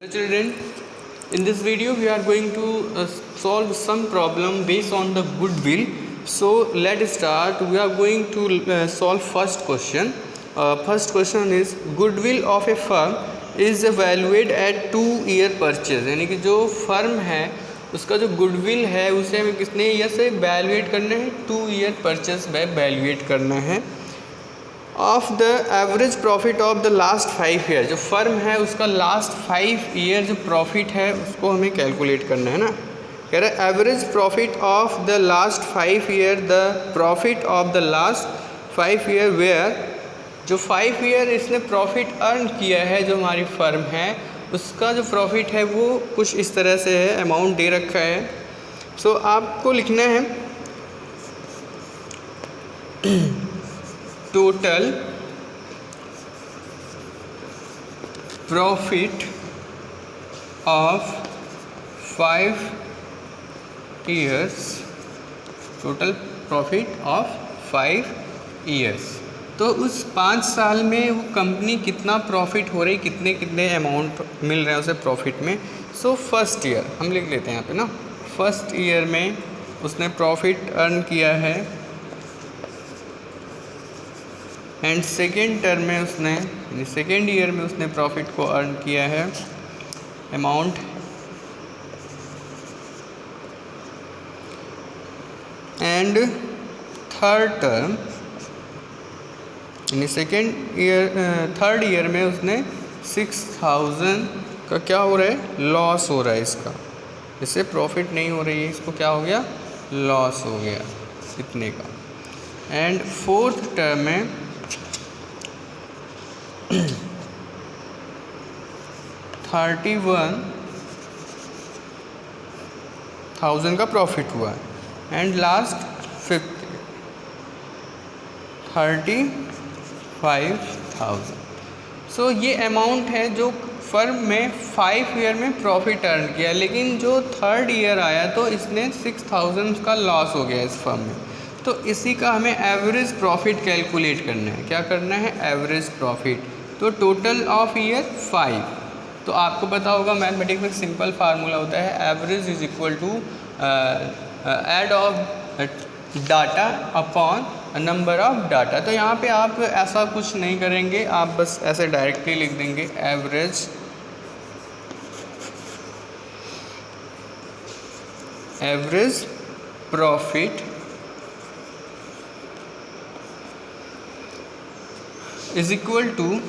Children, in this video we are going to solve some problem based on the goodwill. So let's start. We are going to solve first question. First question is goodwill of a firm is evaluated at 2-year purchase. यानी कि जो firm है उसका जो goodwill है उसे हमें कितने ईयर से वैल्यूएट करना है, 2-year परचेज में वैल्यूएट करना है. Of the average profit of the last 5 year, जो फर्म है उसका लास्ट 5 ईयर जो प्रॉफिट है उसको हमें कैलकुलेट करना है ना. कह रहा है average profit of the last 5 year, the profit of the last 5 year were, जो 5 ईयर इसने प्रॉफिट अर्न किया है जो हमारी फर्म है उसका जो प्रॉफिट है वो कुछ इस तरह से है, अमाउंट दे रखा है. सो आपको लिखना है total profit of 5 years, total profit of 5 years. तो उस 5 साल में वो कंपनी कितना प्रॉफिट हो रही, कितने कितने अमाउंट मिल रहे हैं उसे प्रॉफिट में. सो फर्स्ट ईयर हम लिख लेते हैं यहाँ पे ना. फर्स्ट ईयर में उसने प्रॉफिट अर्न किया है एंड सेकेंड टर्म में उसने सेकेंड ईयर में उसने प्रॉफिट को अर्न किया है अमाउंट एंड थर्ड टर्म यानी सेकेंड ईयर थर्ड ईयर में उसने 6,000 का क्या हो रहा है, लॉस हो रहा है. इसका इससे प्रॉफिट नहीं हो रही है, इसको क्या हो गया, लॉस हो गया इतने का. एंड फोर्थ टर्म में 31,000 का प्रॉफिट हुआ है. And last 35,000. सो ये अमाउंट है जो फर्म में 5 ईयर में प्रॉफिट अर्न किया, लेकिन जो थर्ड ईयर आया तो इसने 6,000 का लॉस हो गया इस फर्म में. तो इसी का हमें एवरेज प्रॉफिट कैलकुलेट करना है. क्या करना है, एवरेज प्रॉफिट. तो टोटल ऑफ ईयर 5. तो आपको पता होगा मैथमेटिक्स में सिंपल फार्मूला होता है average is equal to add of data upon number of data. तो यहाँ पे आप ऐसा कुछ नहीं करेंगे, आप बस ऐसे डायरेक्टली लिख देंगे average profit is equal to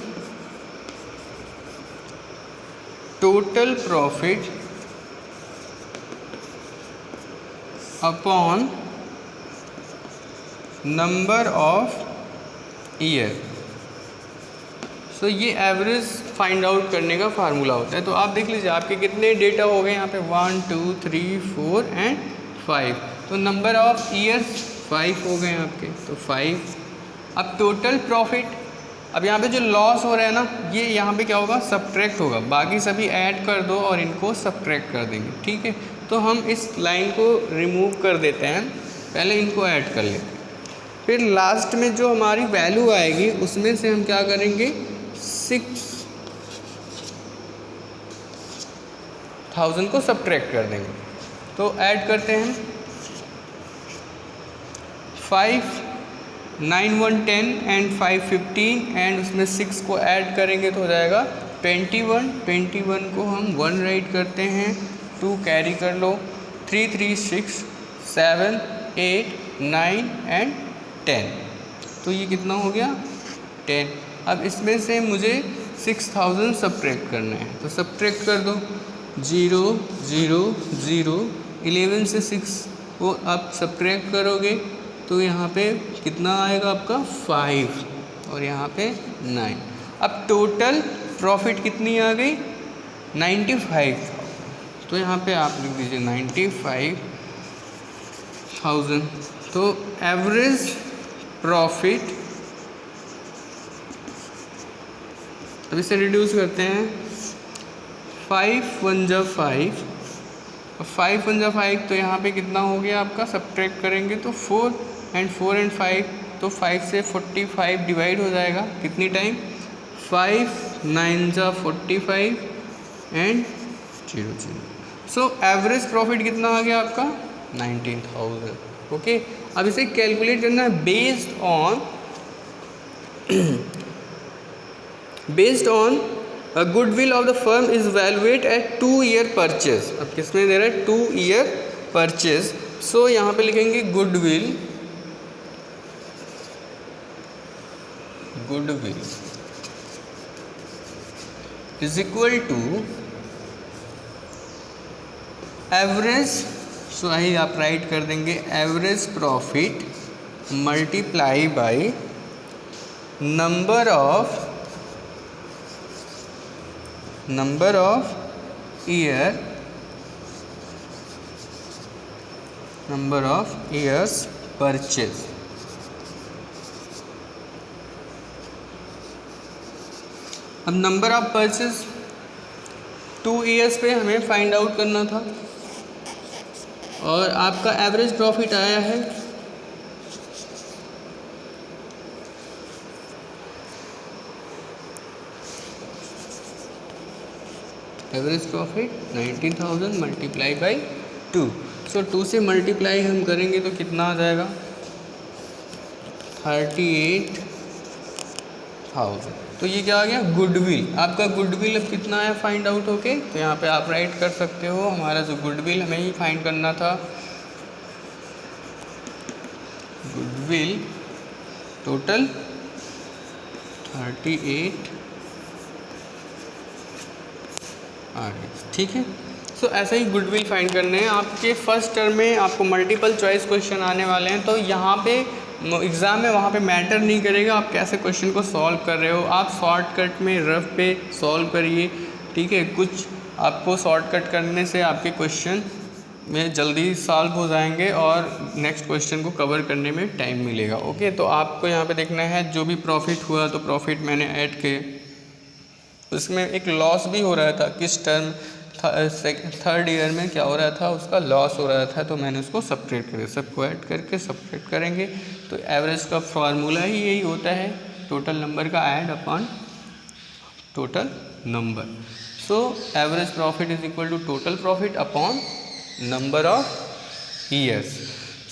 total profit upon number of year. So ये एवरेज फाइंड आउट करने का फार्मूला होता है. तो आप देख लीजिए आपके कितने डेटा हो गए यहाँ पे 1 2 3 4 एंड 5. तो नंबर ऑफ ईयर्स 5 हो गए आपके, तो 5. अब टोटल प्रॉफिट, अब यहाँ पे जो लॉस हो रहा है ना ये यहाँ पे क्या होगा, सब्ट्रैक्ट होगा. बाकी सभी ऐड कर दो और इनको सब्ट्रैक्ट कर देंगे. ठीक है, तो हम इस लाइन को रिमूव कर देते हैं, पहले इनको ऐड कर लेते हैं. फिर लास्ट में जो हमारी वैल्यू आएगी उसमें से हम क्या करेंगे, 6,000 को सब्ट्रैक्ट कर देंगे. तो ऐड करते हैं 5 9 1 10 एंड 5 15 एंड उसमें 6 को ऐड करेंगे तो हो जाएगा 21. 21 को हम 1 राइट करते हैं, 2 कैरी कर लो, 3 3 6 7 8 9 एंड 10. तो ये कितना हो गया, 10. अब इसमें से मुझे 6,000 सब्ट्रैक्ट करना है, तो सब्ट्रैक्ट कर दो. 0 0 0 11 से 6 को आप सब्ट्रैक्ट करोगे तो यहाँ पे कितना आएगा आपका 5 और यहाँ पे 9. अब टोटल प्रॉफिट कितनी आ गई, 95,000. तो यहाँ पे आप लिख दीजिए 95,000. तो एवरेज प्रॉफिट, अब इसे रिड्यूस करते हैं, 5 1 जा 5 और 5 1 जा 5. तो यहाँ पे कितना हो गया आपका, सब्ट्रैक्ट करेंगे तो 4 एंड 4 एंड 5, तो 5 से 45 डिवाइड हो जाएगा कितनी टाइम, 5 9 जा 45 एंड 00। सो एवरेज प्रॉफिट कितना आ गया आपका 19,000। ओके, अब इसे कैलकुलेट करना है based on goodwill of the firm is valuate at 2 year purchase. अब किसमें दे रहा है 2 ईयर परचेज। सो यहाँ पे लिखेंगे goodwill is equal to average, so यही आप राइट कर देंगे average profit multiply by number of years purchase. अब नंबर ऑफ परचेज 2 ईयर्स पे हमें फाइंड आउट करना था और आपका एवरेज प्रॉफिट आया है एवरेज प्रॉफिट 19,000 मल्टीप्लाई बाई 2। सो 2 से मल्टीप्लाई हम करेंगे तो कितना आ जाएगा 38,000। तो ये क्या आ गया गुडविल। आपका गुडविल अब कितना है फाइंड आउट होके, तो यहाँ पे आप राइट कर सकते हो हमारा जो गुडविल हमें ही फाइंड करना था। गुडविल टोटल 38 आ गया, ठीक है। सो ऐसे ही गुडविल फाइंड करने हैं। आपके फर्स्ट टर्म में आपको मल्टीपल चॉइस क्वेश्चन आने वाले हैं, तो यहाँ पे एग्ज़ाम में वहाँ पे मैटर नहीं करेगा आप कैसे क्वेश्चन को सॉल्व कर रहे हो, आप शॉर्टकट में रफ पे सॉल्व करिए, ठीक है। कुछ आपको शॉर्टकट करने से आपके क्वेश्चन में जल्दी सॉल्व हो जाएंगे और नेक्स्ट क्वेश्चन को कवर करने में टाइम मिलेगा। ओके, तो आपको यहाँ पे देखना है जो भी प्रॉफिट हुआ तो प्रॉफिट मैंने ऐड किए, उसमें एक लॉस भी हो रहा था किस टर्म थर्ड ईयर में क्या हो रहा था उसका लॉस हो रहा था, तो मैंने उसको सब्ट्रैक्ट किया। सबको ऐड करके सब्ट्रैक्ट करेंगे तो एवरेज का फार्मूला ही यही होता है टोटल नंबर का add upon total number. So average profit is equal to total profit upon number of years.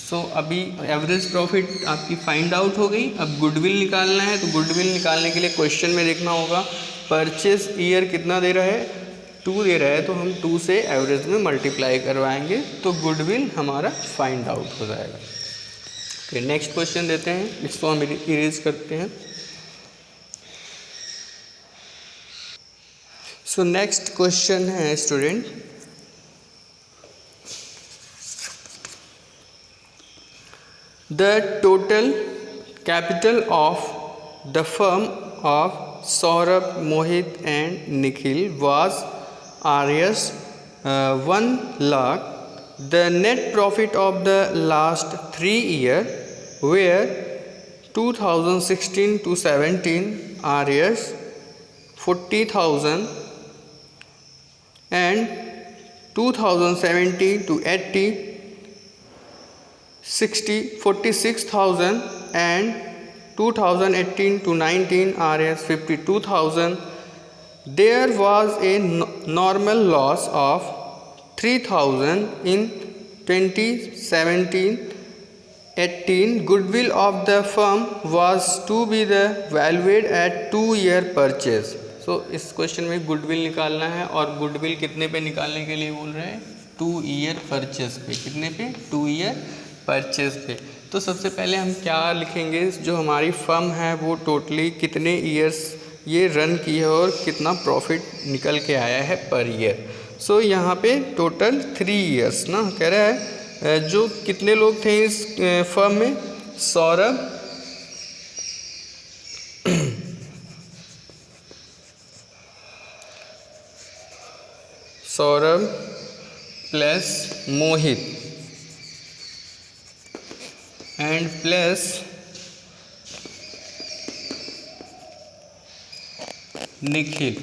So अभी एवरेज प्रॉफिट आपकी फाइंड आउट हो गई। अब गुडविल निकालना है, तो गुडविल निकालने के लिए क्वेश्चन में देखना होगा परचेज ईयर कितना दे रहा है 2 दे रहा है, तो हम 2 से एवरेज में मल्टीप्लाई करवाएंगे तो गुडविल हमारा फाइंड आउट हो जाएगा। फिर नेक्स्ट क्वेश्चन देते हैं, इसको हम इरेज करते हैं। सो नेक्स्ट क्वेश्चन है student, the total capital of the firm of Saurabh, Mohit and Nikhil was Rs 1 lakh. The net profit of the last 3 years were 2016 to 17 Rs 40,000 and 2017 to 80 46,000 and 2018 to 19 Rs 52,000. There was a normal loss of 3,000 in 2017-18. Goodwill of the firm was to be the valued at 2 year purchase. So इस question में goodwill निकालना है और goodwill कितने पे निकालने के लिए बोल रहे हैं 2 ईयर परचेज पे। कितने पे 2 ईयर परचेज पे। तो सबसे पहले हम क्या लिखेंगे, जो हमारी फर्म है वो टोटली कितने ईयर्स ये रन की है और कितना प्रॉफिट निकल के आया है पर ईयर। सो यहाँ पे टोटल 3 ईयर्स ना कह रहा है। जो कितने लोग थे इस फर्म में, Saurabh plus Mohit and plus Nikhil.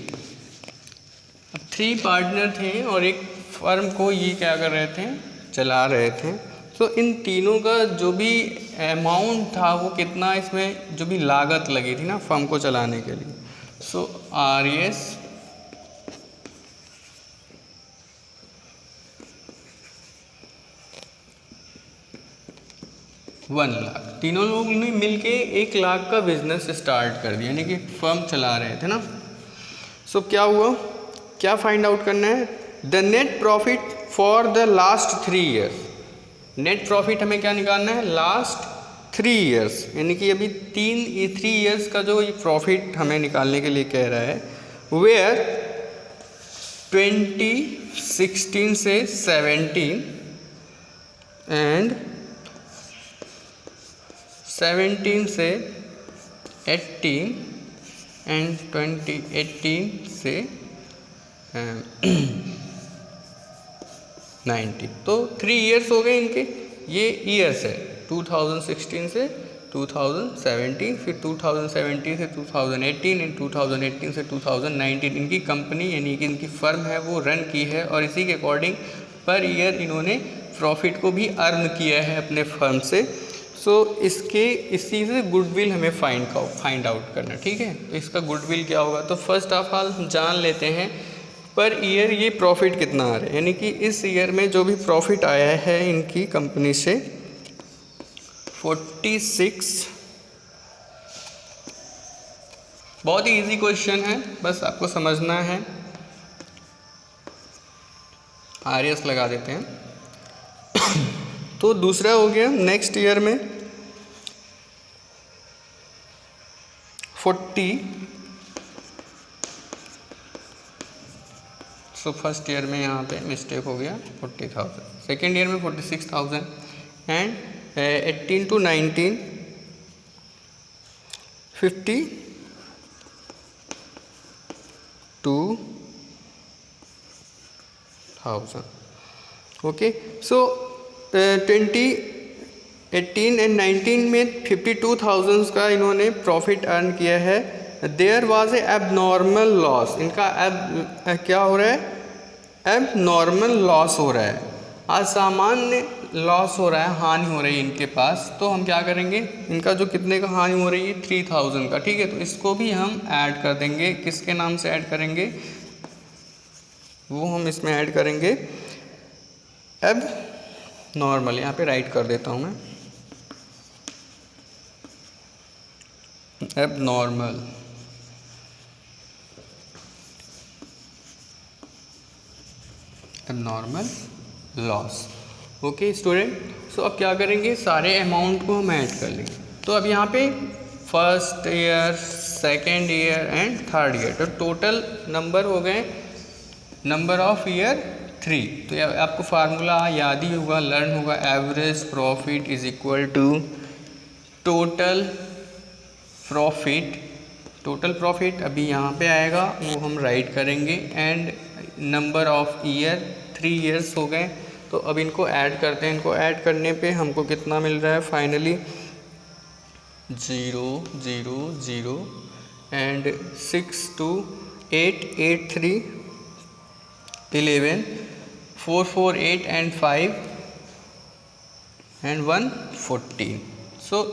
अब 3 पार्टनर थे और एक फर्म को ये क्या कर रहे थे, चला रहे थे। तो इन तीनों का जो भी अमाउंट था वो कितना, इसमें जो भी लागत लगी थी ना फर्म को चलाने के लिए, सो Rs 1,00,000, तीनों लोग ने मिलके 1,00,000 का बिजनेस स्टार्ट कर दिया, यानी कि फर्म चला रहे थे ना। सो क्या हुआ, क्या फाइंड आउट करना है, the net profit for the last 3 years. Net profit हमें क्या निकालना है, लास्ट 3 ईयर्स, यानी कि अभी 3 ईयर्स का जो ये प्रॉफिट हमें निकालने के लिए कह रहा है, वेयर 2016 से 17 एंड 17 से 18 एंड 2018 से 19, तो 3 ईयर्स हो गए इनके, ये ईयर्स है 2016 से 2017, फिर 2017 से 2018 एंड 2018 से 2019 इनकी कंपनी यानी कि इनकी फर्म है वो रन की है, और इसी के अकॉर्डिंग पर ईयर इन्होंने प्रॉफिट को भी अर्न किया है अपने फर्म से। सो इसी से गुडविल हमें फाइंड आउट करना, ठीक है। तो इसका गुडविल क्या होगा, तो फर्स्ट ऑफ ऑल जान लेते हैं पर ईयर ये प्रॉफिट कितना आ रहा है, यानी कि इस ईयर में जो भी प्रॉफिट आया है इनकी कंपनी से 46, बहुत ही इजी क्वेश्चन है, बस आपको समझना है। RS लगा देते हैं। तो दूसरा हो गया नेक्स्ट ईयर में 40, सो फर्स्ट ईयर में यहाँ पे मिस्टेक हो गया 40,000, सेकेंड ईयर में 46,000 and 18 to 19 52,000। Okay, so 2018 and 19 में 52,000 का इन्होंने प्रॉफिट अर्न किया है। There was a abnormal loss, इनका क्या हो रहा है, एबनॉर्मल लॉस हो रहा है, असामान्य लॉस हो रहा है, हानि हो रही है इनके पास। तो हम क्या करेंगे, इनका जो कितने का हानि हो रही है 3,000 का, ठीक है। तो इसको भी हम ऐड कर देंगे, किसके नाम से ऐड करेंगे, वो हम इसमें ऐड करेंगे अब नॉर्मल, यहाँ पे राइट कर देता हूँ मैं, अब नॉर्मल लॉस। ओके स्टूडेंट, सो अब क्या करेंगे, सारे अमाउंट को हम ऐड कर लेंगे। तो अब यहाँ पे first year, second year and third year, तो टोटल नंबर हो गए, नंबर ऑफ ईयर 3। तो आपको फार्मूला याद ही होगा, लर्न होगा, average profit is equal to total profit. Total profit अभी यहाँ पे आएगा, वो हम राइट करेंगे, and number of year 3 years हो गए। तो अब इनको ऐड करते हैं, इनको ऐड करने पे हमको कितना मिल रहा है finally 0 0 0 and 6 2 8 8 3 11 4 4 8 and 5 and 1 14। So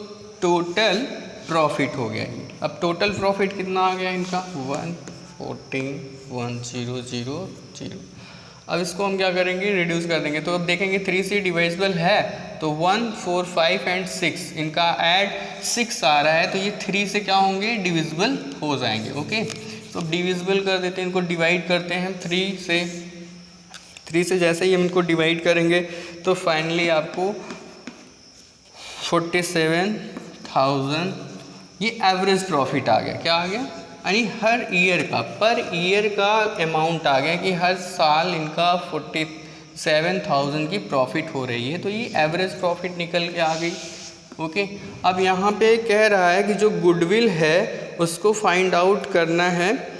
total profit हो गया ये। अब टोटल प्रॉफिट कितना आ गया इनका 114 1000। अब इसको हम क्या करेंगे, रिड्यूस कर देंगे। तो अब देखेंगे 3 से डिवाइजिबल है, तो 1 4 5 एंड 6, इनका ऐड 6 आ रहा है, तो ये 3 से क्या होंगे, डिविजिबल हो जाएंगे। ओके, तो डिविजिबल कर देते हैं, इनको डिवाइड करते हैं 3 से जैसे ही हम इनको डिवाइड करेंगे तो फाइनली आपको 47,000 ये एवरेज प्रॉफिट आ गया। क्या आ गया, यानी हर ईयर का, पर ईयर का अमाउंट आ गया कि हर साल इनका 47,000 की प्रॉफिट हो रही है। तो ये एवरेज प्रॉफिट निकल के आ गई। ओके, अब यहाँ पे कह रहा है कि जो गुडविल है उसको फाइंड आउट करना है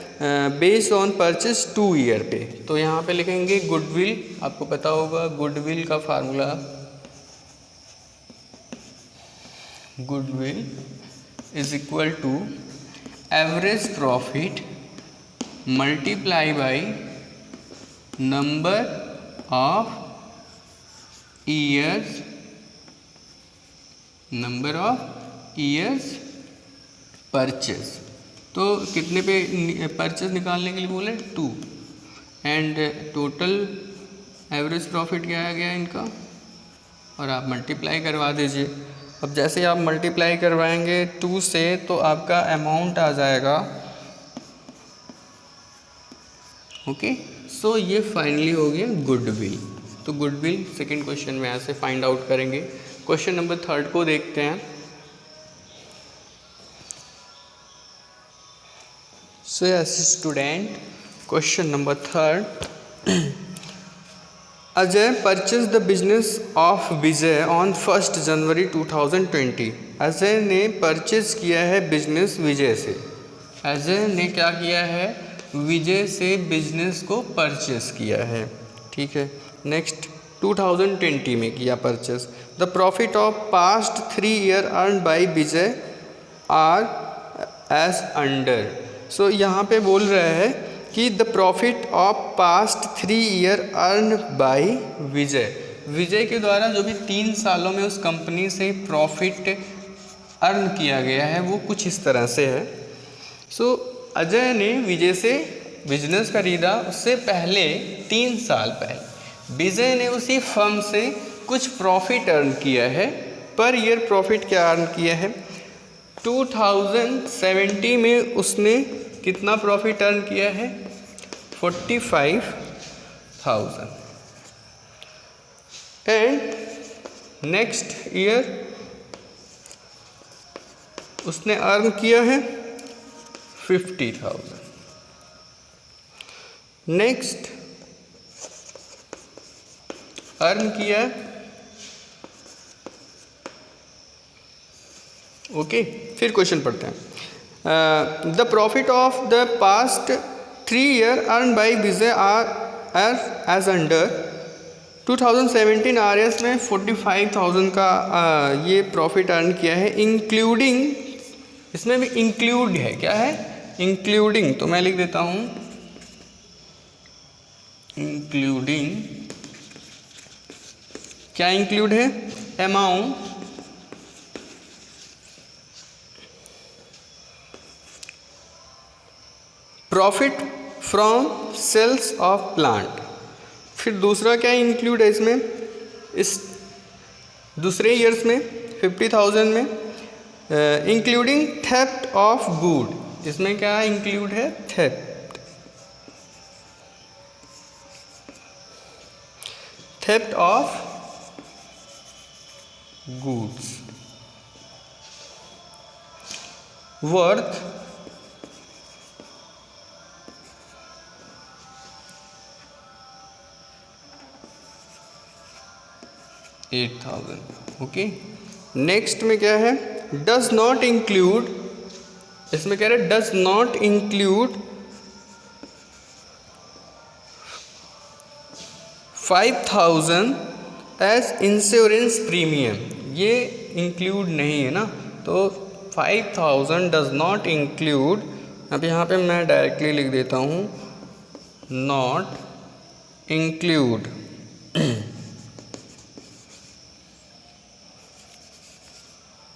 बेस्ड ऑन परचेज 2 ईयर पे। तो यहाँ पे लिखेंगे गुडविल, आपको पता होगा गुडविल का formula, goodwill is equal to average profit multiply by number of years purchase. तो कितने पे परचेज निकालने के लिए बोले 2, एंड टोटल एवरेज प्रॉफिट क्या आ गया इनका, और आप मल्टीप्लाई करवा दीजिए। अब जैसे आप मल्टीप्लाई करवाएंगे 2 से तो आपका अमाउंट आ जाएगा। ओके, सो ये फाइनली हो गया गुडविल। तो गुडविल सेकंड क्वेश्चन में ऐसे फाइंड आउट करेंगे। क्वेश्चन नंबर 3 को देखते हैं। So yes student, question number 3, Ajay purchase the business of Vijay on 1 जनवरी 2020। अजय ने परचेज किया है बिजनेस विजय से। अजय ने क्या किया है? विजय से बिजनेस को परचेस किया है। ठीक है, नेक्स्ट 2020 में किया purchase. The profit of past 3 year earn by Vijay are as under. So यहाँ पे बोल रहा है कि the profit of past 3 year earn by Vijay. Vijay के द्वारा जो भी 3 सालों में उस कंपनी से प्रॉफिट अर्न किया गया है वो कुछ इस तरह से है। सो अजय ने विजय से बिजनेस खरीदा, उससे पहले 3 साल पहले विजय ने उसी फर्म से कुछ प्रॉफिट अर्न किया है। पर ईयर प्रॉफिट क्या अर्न किया है? 2070 में उसने कितना प्रॉफिट अर्न किया है? 45,000। एंड नेक्स्ट ईयर उसने अर्न किया है 50,000। नेक्स्ट अर्न किया, ओके, फिर क्वेश्चन पढ़ते हैं। The profit of the past 3 year earn by Vijay are as under. 2017 RS में 45,000 का ये प्रॉफिट अर्न किया है, इंक्लूडिंग, इसमें भी इंक्लूड है, क्या है? इंक्लूडिंग। तो मैं लिख देता हूँ इंक्लूडिंग, क्या इंक्लूड है? Amount profit from sales of plant. फिर दूसरा क्या इंक्लूड है इसमें? इस दूसरे ईयर्स में 50,000 में इंक्लूडिंग थेफ्ट ऑफ गुड। इसमें क्या इंक्लूड है? Theft. Theft of goods worth 8,000। Okay, next में क्या है? डज नॉट इंक्लूड, इसमें कह रहे हैं does not include 5,000 as insurance premium. ये इंक्लूड नहीं है ना, तो 5,000 डज नॉट इंक्लूड। अब यहाँ पे मैं डायरेक्टली लिख देता हूँ not include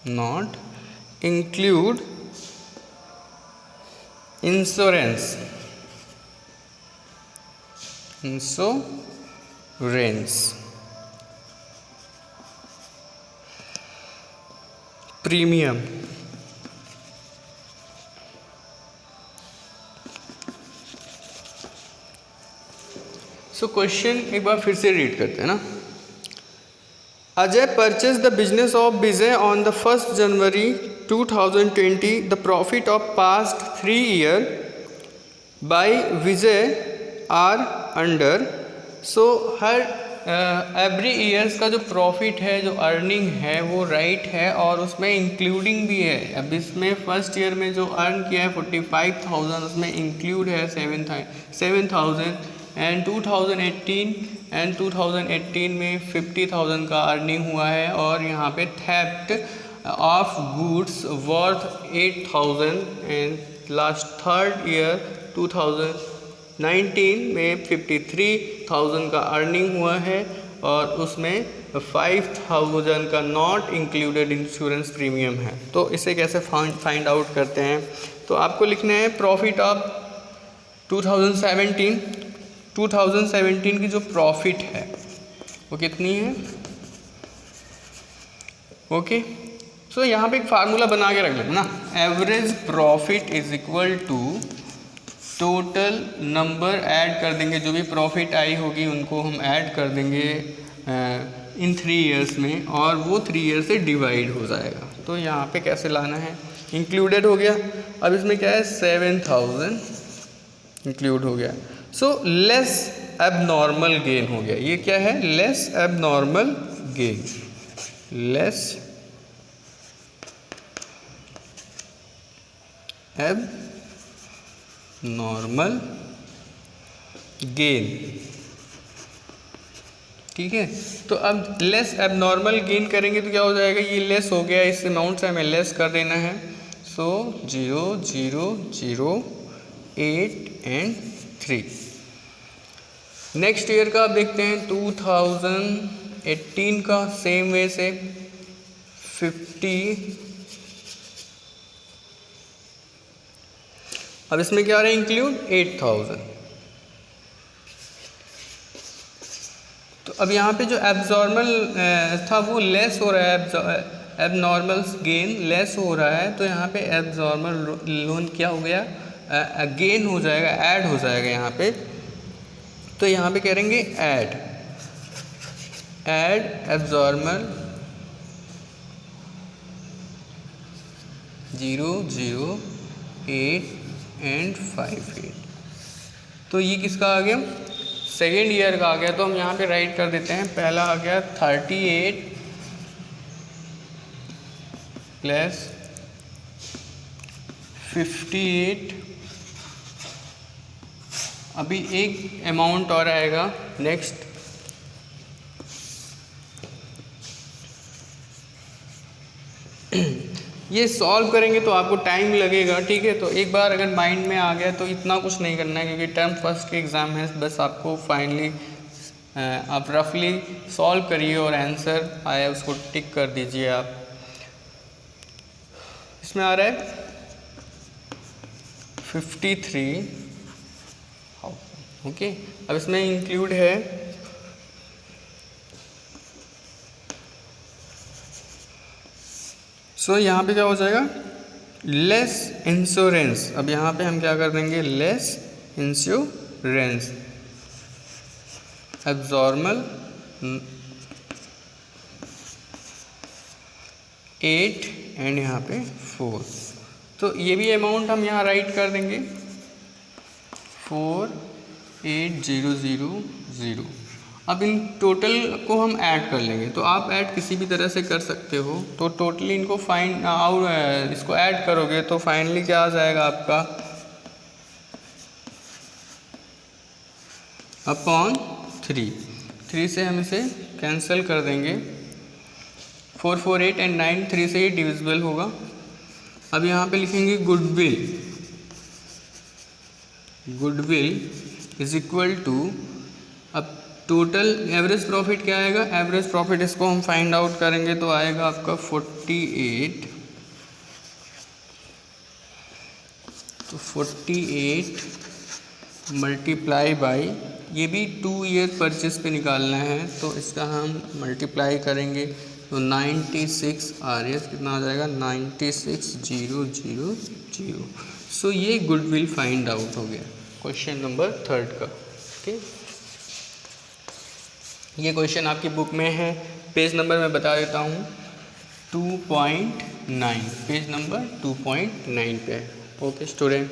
not include insurance premium। So question एक बार फिर से रीड करते हैं ना। Ajay purchased the business of Vijay on the 1st January 2020. The profit of past 3 years by Vijay are under. So her every years का जो profit है, जो अर्निंग है वो राइट है और उसमें इंक्लूडिंग भी है। अब इसमें फर्स्ट ईयर में जो अर्न किया है 45,000, उसमें इंक्लूड है 7,000 एंड 2018 में 50,000 का अर्निंग हुआ है और यहाँ पे theft of goods worth 8,000 and last third year 2019 में 53,000 का अर्निंग हुआ है और उसमें 5,000 का नॉट इंक्लूडेड इंश्योरेंस प्रीमियम है। तो इसे कैसे फाइंड आउट करते हैं? तो आपको लिखना है प्रॉफिट ऑफ 2017 की जो प्रॉफिट है वो कितनी है? ओके, सो यहाँ पे एक फार्मूला बना के रख लेना ना, average profit is equal to total number add कर देंगे, जो भी प्रॉफिट आई होगी उनको हम ऐड कर देंगे इन 3 ईयर्स में, और वो 3 ईयर से डिवाइड हो जाएगा। तो यहाँ पे कैसे लाना है, इंक्लूडेड हो गया। अब इसमें क्या है 7000 इंक्लूड हो गया। सो लेस एबनॉर्मल गेन हो गया। ये क्या है, less abnormal gain, less abnormal gain. ठीक है, तो अब लेस एबनॉर्मल गेन करेंगे तो क्या हो जाएगा, ये लेस हो गया, इस अमाउंट से हमें लेस कर देना है। सो 0 0 0 8 एंड 3। नेक्स्ट ईयर का आप देखते हैं 2018 का, सेम वे से 50। अब इसमें क्या आ रहा है, इंक्लूड 8000। तो अब यहाँ पे जो एब्जॉर्मल था वो लेस हो रहा है, एबनॉर्मल गेन लेस हो रहा है, तो यहाँ पे एब्जॉर्मल लोन क्या हो गया, गेन हो जाएगा, ऐड हो जाएगा यहाँ पे। तो यहाँ पे करेंगे ऐड एब्जॉर्मल 0 0 8 एंड 58। तो ये किसका आ गया, सेकेंड ईयर का आ गया। तो हम यहाँ पे राइट कर देते हैं, पहला आ गया 38 प्लस 58। अभी एक अमाउंट और आएगा नेक्स्ट, ये सॉल्व करेंगे तो आपको टाइम लगेगा। ठीक है, तो एक बार अगर माइंड में आ गया तो इतना कुछ नहीं करना है, क्योंकि टर्म फर्स्ट के एग्ज़ाम है। बस आपको फाइनली आप रफली सॉल्व करिए और आंसर आया उसको टिक कर दीजिए आप। इसमें आ रहा है 53। ओके, अब इसमें इंक्लूड है सो यहाँ पे क्या हो जाएगा, लेस इंश्योरेंस। अब यहाँ पे हम क्या कर देंगे, लेस इंश्योरेंस एब्जॉर्मल 8 एंड यहाँ पे 4। तो ये भी अमाउंट हम यहाँ राइट कर देंगे 48000। अब इन टोटल को हम ऐड कर लेंगे, तो आप ऐड किसी भी तरह से कर सकते हो। तो टोटली इनको फाइंड आउट, इसको ऐड करोगे तो फाइनली क्या आ जाएगा आपका, अपॉन 3 से हम इसे कैंसिल कर देंगे। 4 4 8 एंड 9 3 से ही डिविजिबल होगा। अब यहाँ पे लिखेंगे गुडविल इज इक्वल टू, अब टोटल एवरेज प्रॉफिट क्या आएगा, एवरेज प्रॉफिट इसको हम फाइंड आउट करेंगे तो आएगा आपका 48। तो 48 मल्टीप्लाई बाई, ये भी 2 ईयर परचेस पे निकालना है, तो इसका हम मल्टीप्लाई करेंगे तो 96 RS कितना आ जाएगा, 96,000। सो ये गुडविल फाइंड आउट हो गया क्वेश्चन नंबर 3 का। ओके, ये क्वेश्चन आपकी बुक में है, पेज नंबर मैं बता देता हूँ 2.9, पेज नंबर 2.9 पे है। Okay student.